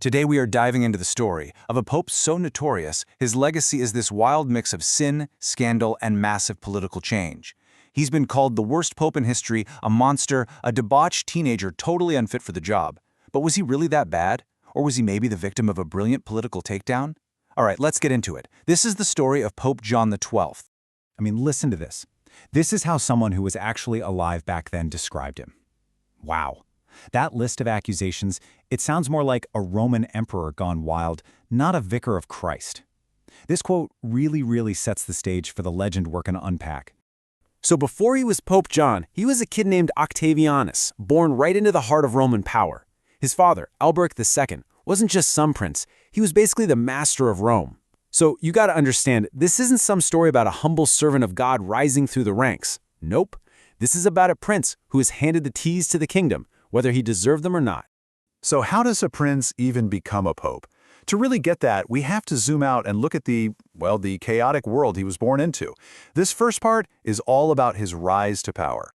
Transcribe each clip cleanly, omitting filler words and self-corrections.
Today we are diving into the story of a pope so notorious, his legacy is this wild mix of sin, scandal, and massive political change. He's been called the worst pope in history, a monster, a debauched teenager totally unfit for the job. But was he really that bad? Or was he maybe the victim of a brilliant political takedown? All right, let's get into it. This is the story of Pope John XII. Listen to this. This is how someone who was actually alive back then described him. Wow. That list of accusations, it sounds more like a Roman emperor gone wild, not a vicar of Christ. This quote really sets the stage for the legend we're going to unpack. So before he was Pope John, he was a kid named Octavianus, born right into the heart of Roman power. His father, Alberic II, wasn't just some prince, he was basically the master of Rome. So you gotta understand, this isn't some story about a humble servant of God rising through the ranks. Nope. This is about a prince who is handed the keys to the kingdom, whether he deserved them or not. So how does a prince even become a pope? To really get that, we have to zoom out and look at the chaotic world he was born into. This first part is all about his rise to power.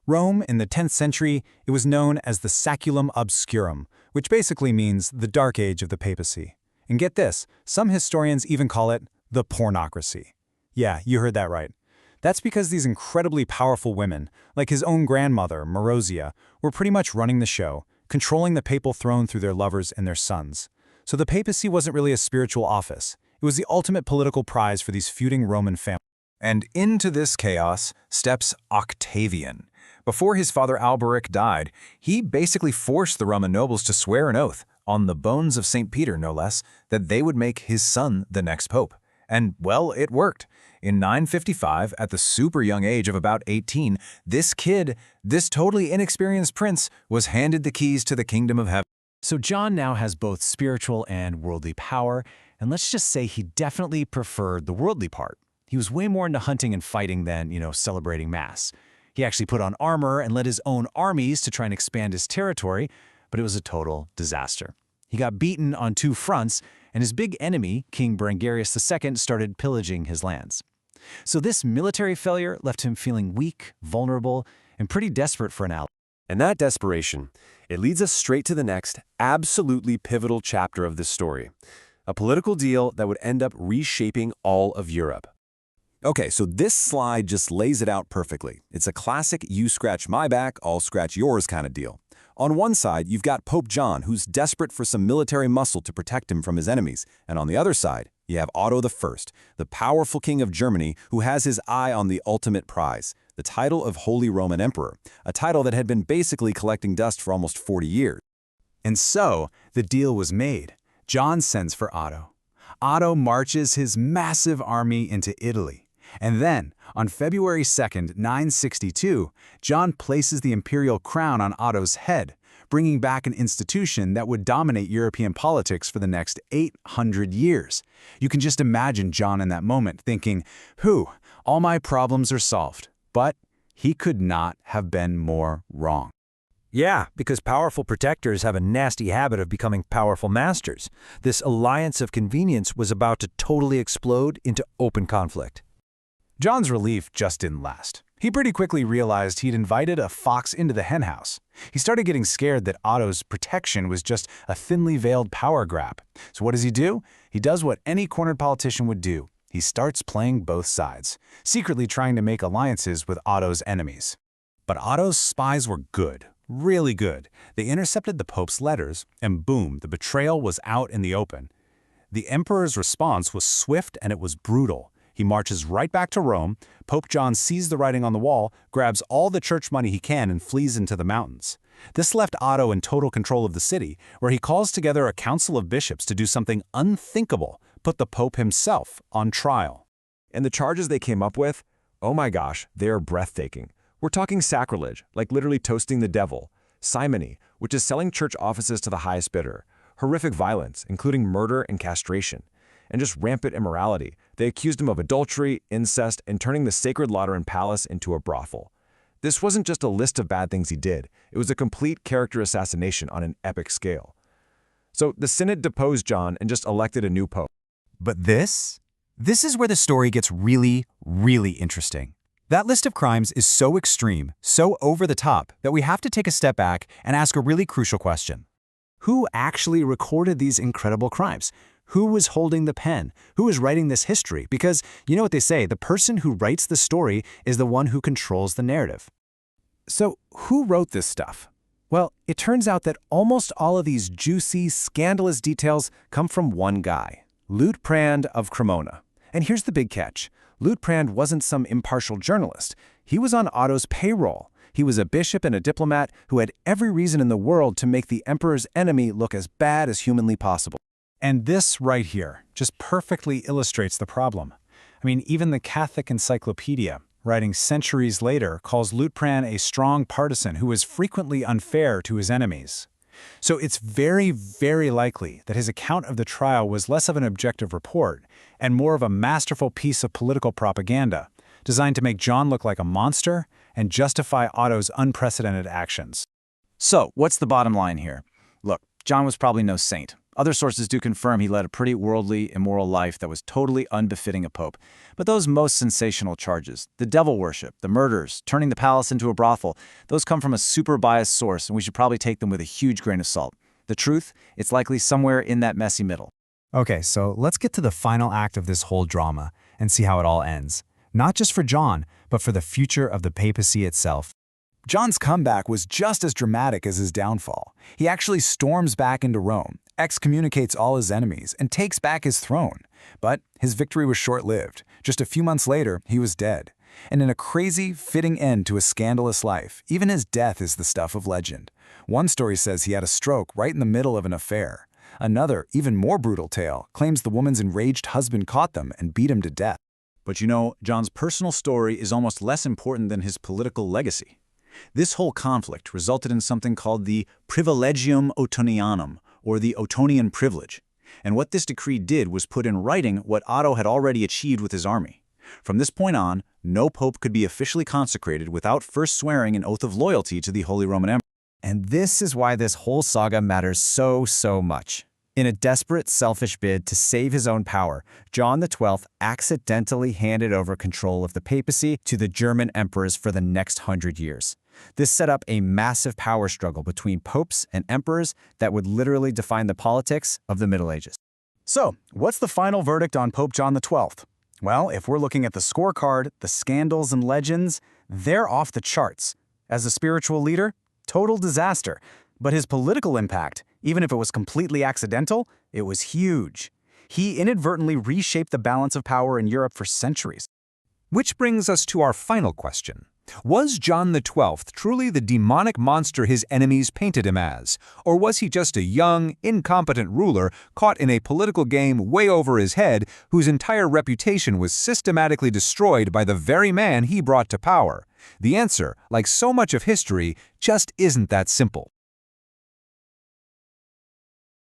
Rome, in the 10th century, it was known as the Saculum Obscurum, which basically means the dark age of the papacy. And get this, some historians even call it the Pornocracy. Yeah, you heard that right. That's because these incredibly powerful women, like his own grandmother, Marozia, were pretty much running the show, controlling the papal throne through their lovers and their sons. So the papacy wasn't really a spiritual office. It was the ultimate political prize for these feuding Roman families. And into this chaos steps Octavian. Before his father Alberic died, he basically forced the Roman nobles to swear an oath, on the bones of St. Peter no less, that they would make his son the next pope. And, well, it worked. In 955, at the super young age of about 18, this kid, this totally inexperienced prince, was handed the keys to the kingdom of heaven. So John now has both spiritual and worldly power, and let's just say he definitely preferred the worldly part. He was way more into hunting and fighting than, celebrating Mass. He actually put on armor and led his own armies to try and expand his territory, but it was a total disaster. He got beaten on two fronts, and his big enemy, King Berengarius II, started pillaging his lands. So this military failure left him feeling weak, vulnerable, and pretty desperate for an ally. And that desperation, it leads us straight to the next, absolutely pivotal chapter of this story. A political deal that would end up reshaping all of Europe. Okay, so this slide just lays it out perfectly. It's a classic you scratch my back, I'll scratch yours kind of deal. On one side, you've got Pope John, who's desperate for some military muscle to protect him from his enemies. And on the other side, you have Otto I, the powerful king of Germany who has his eye on the ultimate prize, the title of Holy Roman Emperor, a title that had been basically collecting dust for almost 40 years. And so, the deal was made. John sends for Otto. Otto marches his massive army into Italy. And then, on February 2nd, 962, John places the imperial crown on Otto's head, bringing back an institution that would dominate European politics for the next 800 years. You can just imagine John in that moment thinking, "Whew, all my problems are solved." But he could not have been more wrong. Yeah, because powerful protectors have a nasty habit of becoming powerful masters. This alliance of convenience was about to totally explode into open conflict. John's relief just didn't last. He pretty quickly realized he'd invited a fox into the henhouse. He started getting scared that Otto's protection was just a thinly veiled power grab. So what does he do? He does what any cornered politician would do. He starts playing both sides, secretly trying to make alliances with Otto's enemies. But Otto's spies were good, really good. They intercepted the Pope's letters, and boom, the betrayal was out in the open. The emperor's response was swift and it was brutal. He marches right back to Rome. Pope John sees the writing on the wall, grabs all the church money he can, and flees into the mountains. This left Otto in total control of the city, where he calls together a council of bishops to do something unthinkable, put the Pope himself on trial. And the charges they came up with, oh my gosh, they are breathtaking. We're talking sacrilege, like literally toasting the devil, simony, which is selling church offices to the highest bidder, horrific violence, including murder and castration, and just rampant immorality. They accused him of adultery, incest, and turning the sacred Lateran Palace into a brothel. This wasn't just a list of bad things he did. It was a complete character assassination on an epic scale. So the synod deposed John and just elected a new pope. But this is where the story gets really interesting. That list of crimes is so extreme, so over the top, that we have to take a step back and ask a really crucial question. Who actually recorded these incredible crimes? Who was holding the pen? Who was writing this history? Because you know what they say, the person who writes the story is the one who controls the narrative. So, who wrote this stuff? Well, it turns out that almost all of these juicy, scandalous details come from one guy, Liutprand of Cremona. And here's the big catch. Liutprand wasn't some impartial journalist. He was on Otto's payroll. He was a bishop and a diplomat who had every reason in the world to make the emperor's enemy look as bad as humanly possible. And this right here just perfectly illustrates the problem. I mean, even the Catholic Encyclopedia, writing centuries later, calls Liutprand a strong partisan who was frequently unfair to his enemies. So it's very, very likely that his account of the trial was less of an objective report and more of a masterful piece of political propaganda, designed to make John look like a monster and justify Otto's unprecedented actions. So, what's the bottom line here? Look, John was probably no saint. Other sources do confirm he led a pretty worldly, immoral life that was totally unbefitting a pope. But those most sensational charges, the devil worship, the murders, turning the palace into a brothel, those come from a super biased source, and we should probably take them with a huge grain of salt. The truth, it's likely somewhere in that messy middle. Okay, so let's get to the final act of this whole drama and see how it all ends. Not just for John, but for the future of the papacy itself. John's comeback was just as dramatic as his downfall. He actually storms back into Rome, excommunicates all his enemies, and takes back his throne. But his victory was short-lived. Just a few months later, he was dead. And in a crazy, fitting end to a scandalous life, even his death is the stuff of legend. One story says he had a stroke right in the middle of an affair. Another, even more brutal tale, claims the woman's enraged husband caught them and beat him to death. But you know, John's personal story is almost less important than his political legacy. This whole conflict resulted in something called the Privilegium Ottonianum, or the Ottonian privilege. And what this decree did was put in writing what Otto had already achieved with his army. From this point on, no pope could be officially consecrated without first swearing an oath of loyalty to the Holy Roman Emperor. And this is why this whole saga matters so much. In a desperate, selfish bid to save his own power, John XII accidentally handed over control of the papacy to the German emperors for the next 100 years. This set up a massive power struggle between popes and emperors that would literally define the politics of the Middle Ages. So, what's the final verdict on Pope John XII? Well, if we're looking at the scorecard, the scandals and legends, they're off the charts. As a spiritual leader, total disaster. But his political impact, even if it was completely accidental, it was huge. He inadvertently reshaped the balance of power in Europe for centuries. Which brings us to our final question. Was John XII truly the demonic monster his enemies painted him as? Or was he just a young, incompetent ruler caught in a political game way over his head whose entire reputation was systematically destroyed by the very man he brought to power? The answer, like so much of history, just isn't that simple.